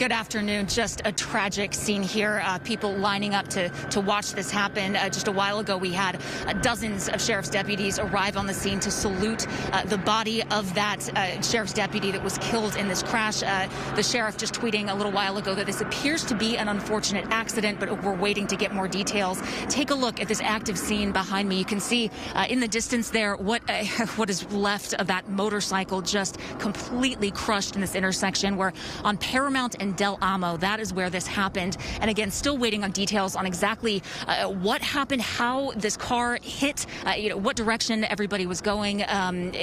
Good afternoon. Just a tragic scene here. People lining up to watch this happen. Just a while ago, we had dozens of sheriff's deputies arrive on the scene to salute the body of that sheriff's deputy that was killed in this crash. The sheriff just tweeting a little while ago that this appears to be an unfortunate accident, but we're waiting to get more details. Take a look at this active scene behind me. You can see in the distance there what is left of that motorcycle just completely crushed in this intersection. We're on Paramount and Del Amo. That is where this happened. And again, still waiting on details on exactly what happened, how this car hit, what direction everybody was going.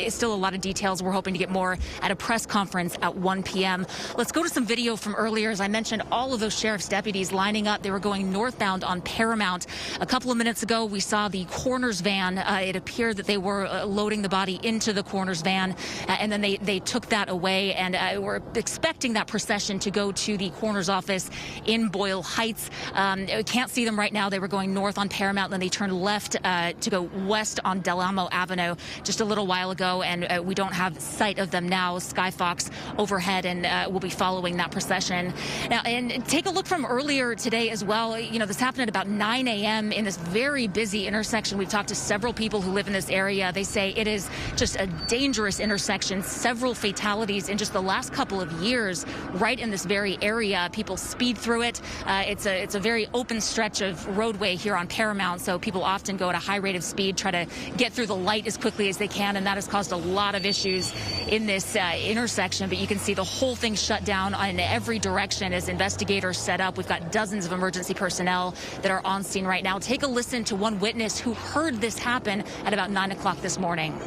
Still a lot of details. We're hoping to get more at a press conference at 1 p.m. Let's go to some video from earlier. As I mentioned, all of those sheriff's deputies lining up. They were going northbound on Paramount. A couple of minutes ago, we saw the coroner's van. It appeared that they were loading the body into the coroner's van, and then they took that away, and we're expecting that procession to go to the coroner's office in Boyle Heights. We can't see them right now. They were going north on Paramount, then they turned left to go west on Del Amo Avenue just a little while ago, and we don't have sight of them now. Skyfox overhead, and we'll be following that procession. Now, and take a look from earlier today as well. This happened at about 9 a.m. in this very busy intersection. We've talked to several people who live in this area. They say it is just a dangerous intersection. Several fatalities in just the last couple of years right in this very area. People speed through it. It's a very open stretch of roadway here on Paramount, so people often go at a high rate of speed, try to get through the light as quickly as they can, and that has caused a lot of issues in this intersection. But you can see the whole thing shut down in every direction as investigators set up. We've got dozens of emergency personnel that are on scene right now. Take a listen to one witness who heard this happen at about 9 o'clock this morning.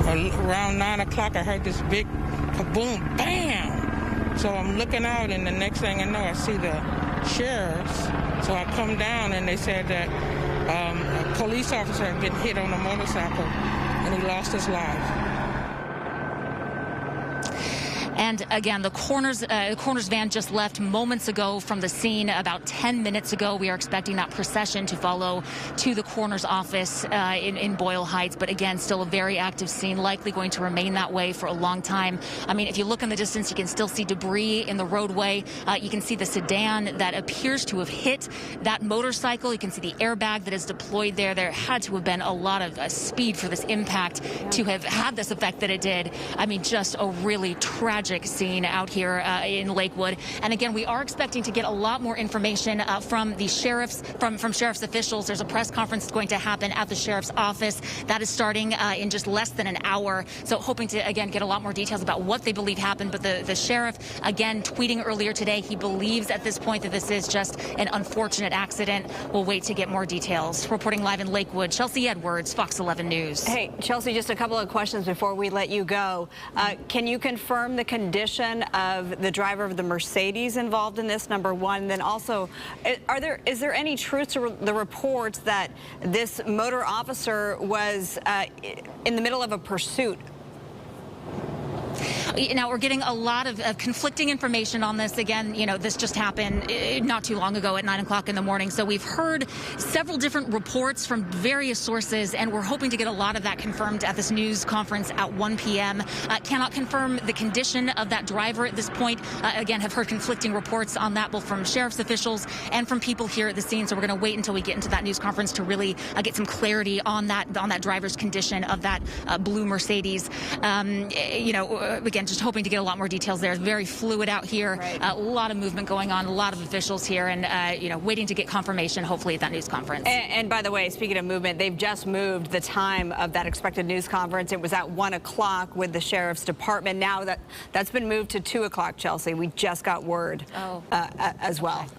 Around 9 o'clock, I heard this big kaboom, bam! So I'm looking out, and the next thing I know, I see the sheriffs. So I come down, and they said that a police officer had been hit on a motorcycle, and he lost his life. And again, the coroner's van just left moments ago from the scene. About 10 minutes ago, we are expecting that procession to follow to the coroner's office in Boyle Heights. But again, still a very active scene, likely going to remain that way for a long time. I mean, if you look in the distance, you can still see debris in the roadway. You can see the sedan that appears to have hit that motorcycle. You can see the airbag that is deployed there. There had to have been a lot of speed for this impact to have had this effect that it did. I mean, just a really tragic scene out here in Lakewood. And again, we are expecting to get a lot more information from the sheriff's, from sheriff's officials. There's a press conference going to happen at the sheriff's office. That is starting in just less than an hour. So hoping to, again, get a lot more details about what they believe happened. But the sheriff, again, tweeting earlier today, he believes at this point that this is just an unfortunate accident. We'll wait to get more details. Reporting live in Lakewood, Chelsea Edwards, Fox 11 News. Hey, Chelsea, just a couple of questions before we let you go. Can you confirm the condition of the driver of the Mercedes involved in this, number one? Then also, is there any truth to the reports that this motor officer was in the middle of a pursuit? Now, we're getting a lot of conflicting information on this. Again, this just happened not too long ago at 9 o'clock in the morning. So we've heard several different reports from various sources, and we're hoping to get a lot of that confirmed at this news conference at 1 p.m. Cannot confirm the condition of that driver at this point. Again, have heard conflicting reports on that, both from sheriff's officials and from people here at the scene. So we're going to wait until we get into that news conference to really get some clarity on that driver's condition of that blue Mercedes. Again, just hoping to get a lot more details there. It's very fluid out here. Right. A lot of movement going on, a lot of officials here, and waiting to get confirmation, hopefully, at that news conference. And by the way, speaking of movement, they've just moved the time of that expected news conference. It was at 1 o'clock with the sheriff's department. Now that's been moved to 2 o'clock, Chelsea. We just got word as well. Okay.